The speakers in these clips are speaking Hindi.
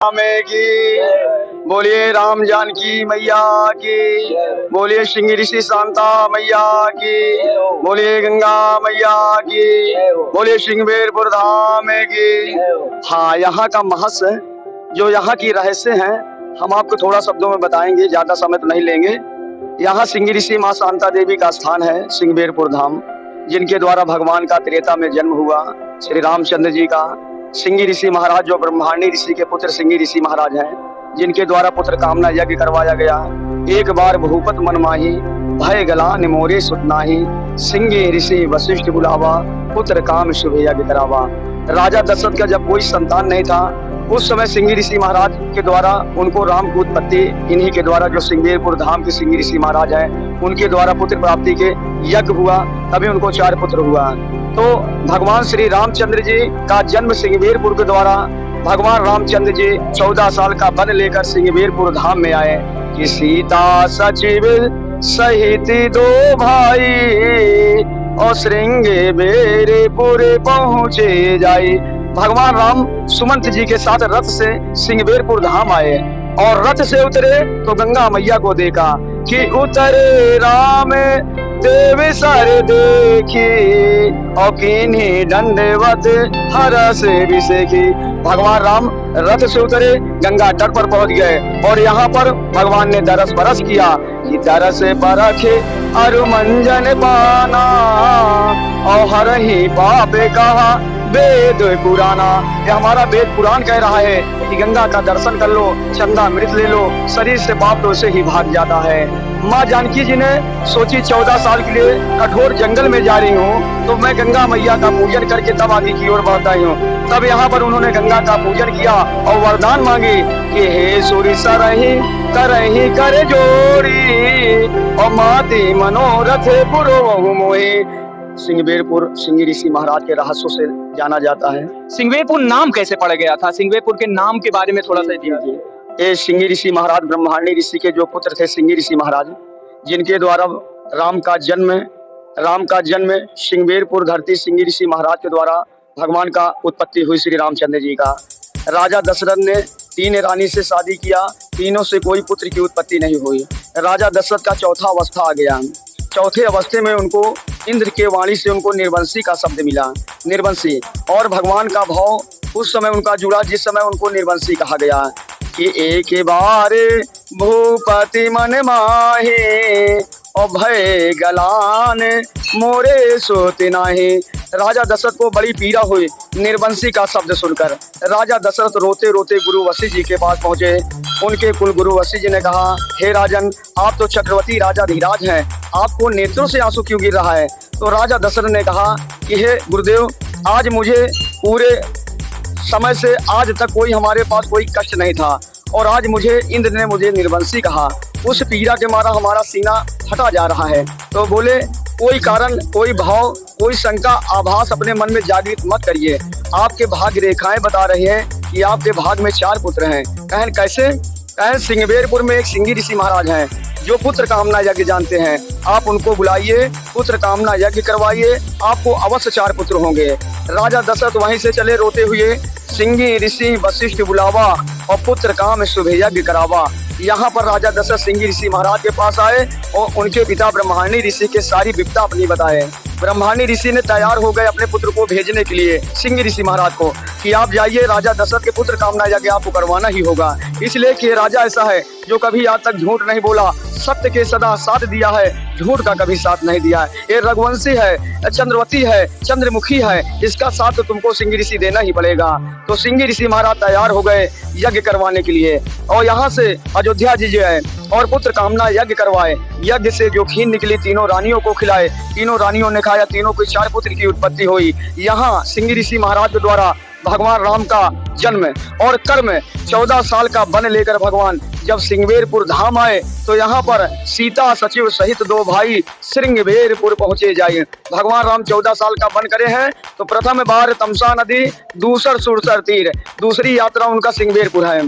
में की बोलिए, राम जानकी मैया की बोलिए, सिंह ऋषि शांता मैया की बोलिए, गंगा मैया की बोलिए, सिंहवेरपुर धाम की। हाँ, यहाँ का महत्व जो यहाँ की रहस्य हैं हम आपको थोड़ा शब्दों में बताएंगे, ज्यादा समय तो नहीं लेंगे। यहाँ सिंह ऋषि माँ शांता देवी का स्थान है, सिंहवेरपुर धाम, जिनके द्वारा भगवान का त्रेता में जन्म हुआ। श्री रामचंद्र जी का सिंह ऋषि महाराज जो ब्रह्मांडी ऋषि के पुत्र सिंह ऋषि महाराज हैं, जिनके द्वारा पुत्र कामना यज्ञ करवाया गया। एक बार भूपत मन माही भय गला निमोरे सुतनाही, सिंह ऋषि वशिष्ठ बुलावा पुत्र काम शुभ यज्ञ करावा। राजा दशरथ का जब कोई संतान नहीं था, उस समय सिंह ऋषि महाराज के द्वारा उनको राम की उत्पत्ति, इन्हीं के द्वारा जो सिंहवेरपुर धाम के सिंह ऋषि महाराज हैं, उनके द्वारा पुत्र प्राप्ति के यज्ञ हुआ, तभी उनको 4 पुत्र हुआ। तो भगवान श्री रामचंद्र जी का जन्म सिंहवेरपुर के द्वारा भगवान रामचंद्र जी 14 साल का वन लेकर सिंहवेरपुर धाम में आए कि सीता सचिव सहित 2 भाई और श्रृंगेरपुर पहुँचे जाए। भगवान राम सुमंत जी के साथ रथ से सिंहवेरपुर धाम आए और रथ से उतरे तो गंगा मैया को देखा कि उतरे राम देव सर देखी और किन्हीं दंडवत हरस विसेखी। भगवान राम रथ से उतरे, गंगा तट पर पहुंच गए और यहाँ पर भगवान ने दरस परस किया कि दरस परखे अरु मंजन पाना और हर ही पाप कहा वेद पुराना। ये हमारा वेद पुराण कह रहा है कि गंगा का दर्शन कर लो, चंदा मृत ले लो, शरीर से पाप तो उसे ही भाग जाता है। माँ जानकी जी ने सोची 14 साल के लिए कठोर जंगल में जा रही हूँ, तो मैं गंगा मैया का पूजन करके तब आगे की ओर बढ़ता हूँ। तब यहाँ पर उन्होंने गंगा का पूजन किया और वरदान मांगे कि हे सूरी सरही करही कर जोड़ी और माती मनोरथ पुरो मोहे। सिंहवेरपुर सिंह ऋषि महाराज के रहस्यों से जाना जाता है। सिंहवेरपुर नाम कैसे पड़ गया था? सिंहवेरपुर के नाम के बारे में थोड़ा सा दीजिए। ये सिंह ऋषि महाराज ब्रह्मांडी ऋषि के जो पुत्र थे, सिंह ऋषि महाराज, जिनके द्वारा राम का जन्म सिंहवेरपुर धरती सिंह ऋषि महाराज के द्वारा भगवान का उत्पत्ति हुई। श्री रामचंद्र जी का राजा दशरथ ने 3 रानी से शादी किया, तीनों से कोई पुत्र की उत्पत्ति नहीं हुई। राजा दशरथ का चौथा अवस्था आ गया। चौथे अवस्थे में उनको इंद्र के वाणी से उनको निर्वंशी का शब्द मिला, निर्वंशी, और भगवान का भाव उस समय उनका जुड़ा जिस समय उनको निर्वंशी कहा गया कि एक बार भूपति मन माहे और भय गलान मोरे सोते नाहे। राजा दशरथ को बड़ी पीड़ा हुई निर्वंशी का शब्द सुनकर। राजा दशरथ रोते रोते गुरु वशिष्ठ जी के पास पहुंचे। उनके कुल गुरु वशिष्ठ जी ने कहा, हे राजन, आप तो चक्रवर्ती राजा धीराज हैं, आपको नेत्रों से आंसू क्यों गिर रहा है? तो राजा दशरथ ने कहा कि हे गुरुदेव, आज मुझे पूरे समय से आज तक हमारे पास कोई कष्ट नहीं था और आज मुझे इंद्र ने मुझे निर्वंशी कहा, उस पीड़ा के मारा हमारा सीना फटा जा रहा है। तो बोले, कोई कारण, कोई भाव, कोई शंका, आभास अपने मन में जागृत मत करिए। आपके भाग्य रेखाएं बता रही हैं कि आपके भाग में 4 पुत्र हैं। कहन कैसे? कहन सिंहवेरपुर में एक सिंह ऋषि महाराज हैं जो पुत्र कामना यज्ञ जानते हैं। आप उनको बुलाइए, पुत्र कामना यज्ञ करवाइए, आपको अवश्य 4 पुत्र होंगे। राजा दशरथ वहीं से चले रोते हुए, सिंह ऋषि वशिष्ठ बुलावा और पुत्र काम शुभ यज्ञ करावा। यहाँ पर राजा दशरथ सिंह ऋषि महाराज के पास आए और उनके पिता ब्रह्मांडी ऋषि के सारी विपदा अपनी बताए। ब्रह्मांडी ऋषि ने तैयार हो गए अपने पुत्र को भेजने के लिए सिंह ऋषि महाराज को कि आप जाइए, राजा दशरथ के पुत्र कामना यज्ञ आपको करवाना ही होगा। इसलिए कि राजा ऐसा है जो कभी आज तक झूठ नहीं बोला, सत्य के सदा साथ दिया है, झूठ का कभी साथ नहीं दिया है। ये रघुवंशी है, चंद्रवती है, चंद्रमुखी है, इसका साथ तो तुमको सिंह ऋषि देना ही पड़ेगा। तो सिंह ऋषि महाराज तैयार हो गए यज्ञ करवाने के लिए और यहाँ से अयोध्या जी जो है और पुत्र कामना यज्ञ करवाए। यज्ञ से जो खीर निकली तीनों रानियों को खिलाए, तीनों रानियों ने खाया, तीनों को 4 पुत्र की उत्पत्ति हुई। यहाँ सिंह ऋषि महाराज के द्वारा भगवान राम का जन्म और कर्म 14 साल का वन लेकर भगवान जब सिंहवेरपुर धाम आए तो यहाँ पर सीता सचिव सहित 2 भाई श्रृंगवेरपुर पहुंचे जाए। भगवान राम 14 साल का वन करे हैं तो प्रथम बार तमसा नदी, दूसर सुरसर तीर, दूसरी यात्रा उनका सिंहवेरपुर है।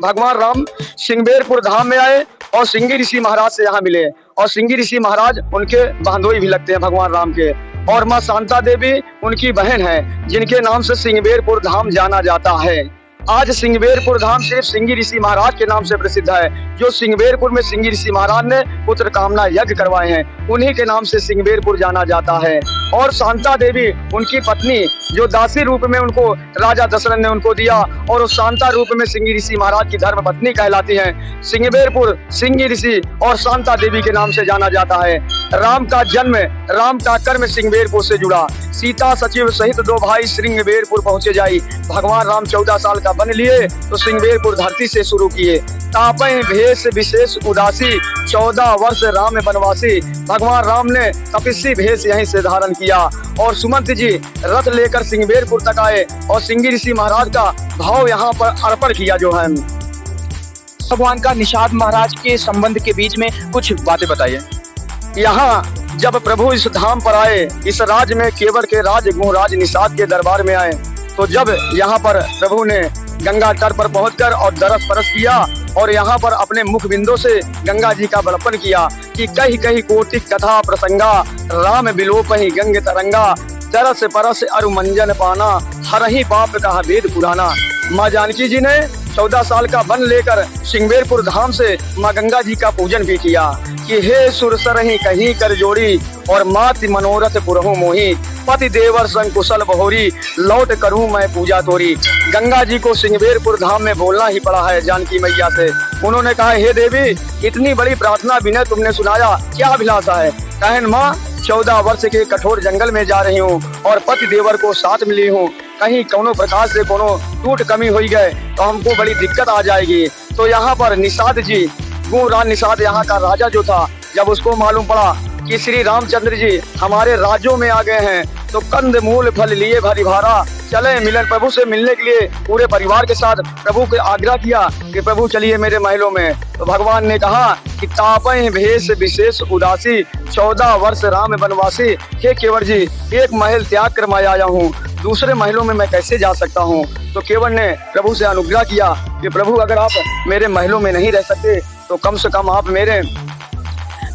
भगवान राम सिंहवेरपुर धाम में आए और सिंह ऋषि महाराज से यहाँ मिले और सिंह ऋषि महाराज उनके बहनोई भी लगते हैं भगवान राम के। और माँ शांता देवी उनकी बहन है जिनके नाम से सिंहवेरपुर धाम जाना जाता है। आज सिंगबेरपुर धाम सिर्फ सिंगी ऋषि महाराज के नाम से प्रसिद्ध है। जो सिंगबेरपुर में सिंगी ऋषि महाराज ने पुत्र कामना यज्ञ करवाए हैं, उन्हीं के नाम से सिंगबेरपुर जाना जाता है। और शांता देवी उनकी पत्नी, जो दासी रूप में उनको राजा दशरथ ने उनको दिया, और उस शांता रूप में सिंगी ऋषि महाराज की धर्म पत्नी कहलाती हैं। सिंगबेरपुर सिंगी ऋषि और शांता देवी के नाम से जाना जाता है। राम का जन्म, राम का कर्म सिंगबेरपुर से जुड़ा। सीता सचिव सहित 2 भाई सिंगबेरपुर पहुंचे जाई। भगवान राम 14 साल का बन लिए तो सिंगबेरपुर धरती से शुरू किए। तापय भेष विशेष उदासी, 14 वर्ष राम बनवासी। भगवान राम ने तपस्वी भेष यहीं से धारण किया और सुमंत जी रथ लेकर सिंगबेरपुर तक आए और सिंगी ऋषि महाराज का भाव यहाँ पर अर्पण किया जो है। भगवान का निषाद महाराज के संबंध के बीच में कुछ बातें बताइए। यहाँ जब प्रभु इस धाम पर आए, इस राज्य में केवट के राज गुहराज निषाद के दरबार में आए, तो जब यहाँ पर प्रभु ने गंगा तट पर पहुंचकर और दरस परस किया और यहाँ पर अपने मुख बिंदु से गंगा जी का बलपन किया कि कही कही कोटिक कथा प्रसंगा, राम बिलोप ही गंग तरंगा, तरस परस अरु मंजन पाना, हरहि पाप कहा वेद पुराना। माँ जानकी जी ने 14 साल का वन लेकर सिंगबेरपुर धाम से माँ गंगा जी का पूजन भी किया कि हे सुरसरहि कहीं कर जोड़ी और माति मनोरथ पुरहु मोही, पति देवर संग कुशल बहोरी, लौट करूं मैं पूजा तोरी। गंगा जी को सिंगबेरपुर धाम में बोलना ही पड़ा है जानकी मैया से। उन्होंने कहा, हे देवी, इतनी बड़ी प्रार्थना विनय तुमने सुनाया, क्या अभिलाषा है? कहन माँ, 14 वर्ष के कठोर जंगल में जा रही हूँ और पति देवर को साथ मिली हूँ, कहीं कोनो प्रकार से कोनो टूट कमी हो गए तो हमको बड़ी दिक्कत आ जाएगी। तो यहाँ पर निषाद जी, गुहराज निषाद यहाँ का राजा जो था, जब उसको मालूम पड़ा कि श्री रामचंद्र जी हमारे राज्यों में आ गए हैं, तो कंद मूल फल लिए भरी भारा, चले मिलन। प्रभु से मिलने के लिए पूरे परिवार के साथ प्रभु को आग्रह किया कि प्रभु चलिए मेरे महलों में। तो भगवान ने कहा कि तापय भेष विशेष उदासी, 14 वर्ष राम बनवासी। हे केवट जी, एक महल त्याग कर मैं आया हूँ, दूसरे महलों में मैं कैसे जा सकता हूँ? तो केवट ने प्रभु से अनुग्रह किया कि प्रभु अगर आप मेरे महलों में नहीं रह सकते तो कम से कम आप मेरे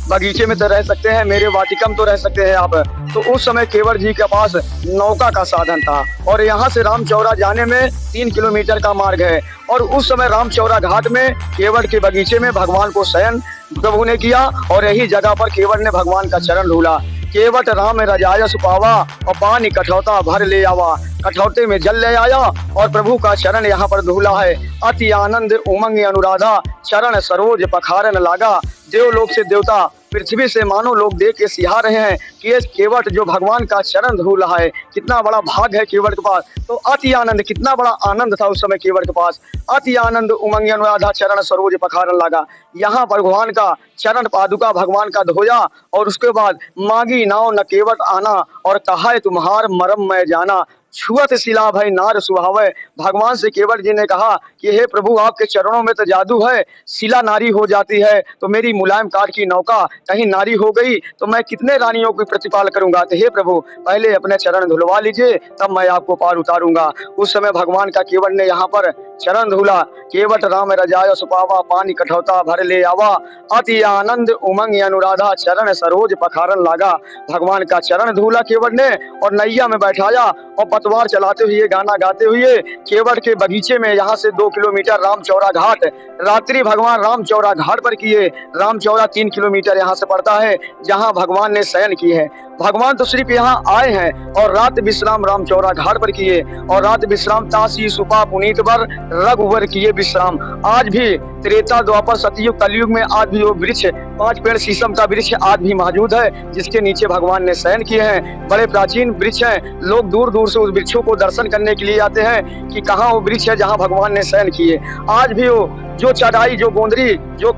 बगीचे में तो रह सकते हैं, मेरे वाटिकम तो रह सकते हैं आप। तो उस समय केवट जी के पास नौका का साधन था और यहाँ से रामचौरा जाने में 3 किलोमीटर का मार्ग है। और उस समय रामचौरा घाट में केवट के बगीचे में भगवान को शयन प्रभु ने किया और यही जगह पर केवट ने भगवान का चरण ढूला। केवट राम रजाया सुपावा और पानी कठौता भर ले आवा, कठौते में जल ले आया और प्रभु का चरण यहाँ पर धूला है। अति आनंद उमंग अनुराधा, चरण सरोज पखारन लागा। देवलोक से देवता, पृथ्वी से मानो लोग देख के सिहा रहे हैं कि ये केवट जो भगवान का चरण धो रहा है, कितना बड़ा भाग है केवट के पास। तो अति आनंद, कितना बड़ा आनंद था उस समय केवट के पास। अति आनंद उमंग अनुराधा, चरण सरोज पखारन लगा। यहाँ पर भगवान का चरण पादुका भगवान का धोया और उसके बाद मांगी नाव न केवट आना और कहा तुम्हार मरम मैं जाना, छुअत शिला भय नार सुहावे। भगवान से केवट जी ने कहा कि हे प्रभु, आपके चरणों में तो जादू है, शिला नारी हो जाती है, तो मेरी मुलायम काठ की नौका कहीं नारी हो गई तो मैं कितने रानियों की प्रतिपाल करूंगा? तो हे प्रभु, पहले अपने चरण धुलवा लीजिए, तब मैं आपको पार उतारूंगा। उस समय भगवान का केवट ने यहाँ पर चरण धुला। केवट राम रजाय सुपावा, पानी कठौता भर ले आवा। अति आनंद उमंग अनुराधा, चरण सरोज पखारन लागा। भगवान का चरण धुला केवट ने और नैया में बैठाया और पतवार चलाते हुए गाना गाते हुए केवट के बगीचे में यहाँ से 2 किलोमीटर रामचौरा घाट रात्रि भगवान रामचौरा घाट पर किए। रामचौरा 3 किलोमीटर यहाँ से पड़ता है, जहाँ भगवान ने शयन की है। भगवान तो सिर्फ यहाँ आए हैं और रात विश्राम रामचौरा घाट पर किए और रात विश्राम तासी सुपा पुनीत वर रघुवर किए विश्राम। आज भी त्रेता द्वापर सतयुग कलयुग में आज भी वो वृक्ष 5 पेड़ शीशम का वृक्ष आज भी मौजूद है, जिसके नीचे भगवान ने शयन किए हैं। बड़े प्राचीन वृक्ष हैं, लोग दूर दूर से उस वृक्षों को दर्शन करने के लिए आते हैं कि कहाँ वो वृक्ष है जहाँ भगवान ने शयन किए। आज भी वो जो चढ़ाई, जो गोंदरी, जो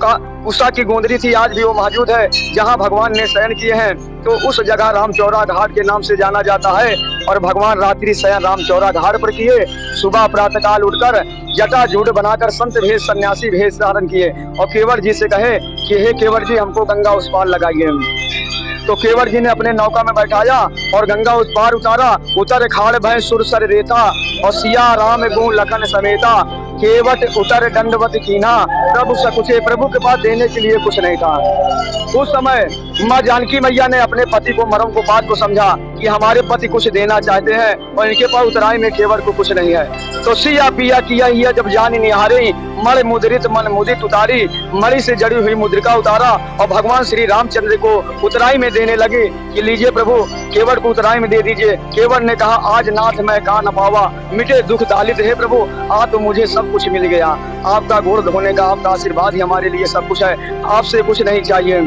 उषा की गोंदरी थी, आज भी वो मौजूद है जहाँ भगवान ने शयन किए हैं। तो उस जगह रामचौरा घाट के नाम से जाना जाता है और भगवान रात्रि शयन रामचौरा घाट पर किए। सुबह प्रातःकाल उठकर जटा जूड़ बनाकर संत भेष सन्यासी भेष धारण किए और केवट जी से कहे कि हे केवट जी, हमको गंगा उस पार लगाइए। तो केवट जी ने अपने नौका में बैठाया और गंगा उस पार उतारा। उतर खाड़ भय सुरसर रेता और सिया राम गुण लखन समेता। केवट उतर दंडवत कीना, प्रभु सकुचे, प्रभु के पास देने के लिए कुछ नहीं था। उस समय माँ जानकी मैया ने अपने पति को मरम को बात को समझा कि हमारे पति कुछ देना चाहते हैं और इनके पास उतराई में केवट को कुछ नहीं है। तो सिया पिया किया हिया जब जानी निहारी, मण मुद्रित मन मुदित उतारी, मणि से जड़ी हुई मुद्रिका उतारा और भगवान श्री रामचंद्र को उतराई में देने लगे कि लीजिए प्रभु केवट को उतराई में दे दीजिए। केवट ने कहा आज नाथ मैं कहा न पावा, मिटे दुख दालित है प्रभु, आज तो मुझे सब कुछ मिल गया। आपका गोड़ धोने का आपका आशीर्वाद ही हमारे लिए सब कुछ है, आपसे कुछ नहीं चाहिए।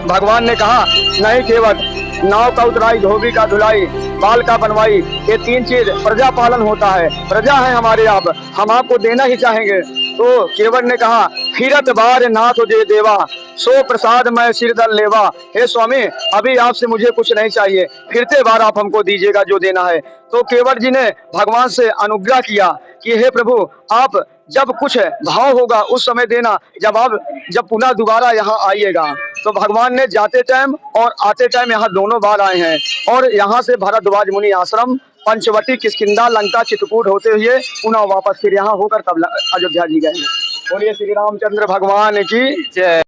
भगवान ने कहा नहीं केवट, नाव का उतराई, धोबी का धुलाई, बाल का बनवाई, ये 3 चीज प्रजा पालन होता है। प्रजा है हमारे आप, हम आपको देना ही चाहेंगे। तो केवट ने कहा फिरत बार नाथ दे देवा, सो प्रसाद मैं सिरदल लेवा। हे स्वामी अभी आपसे मुझे कुछ नहीं चाहिए, फिरते बार आप हमको दीजिएगा जो देना है। तो केवट जी ने भगवान से अनुग्रह किया कि हे प्रभु आप जब कुछ भाव होगा उस समय देना, जब पुनः दोबारा यहाँ आइएगा। तो भगवान ने जाते टाइम और आते टाइम यहाँ दोनों बार आए हैं और यहाँ से भरद्वाज मुनि आश्रम, पंचवटी, किष्किंधा, लंका, चित्रकूट होते हुए पुनः वापस फिर यहाँ होकर तब अयोध्या जी गए। बोलिए श्री रामचंद्र भगवान की जय।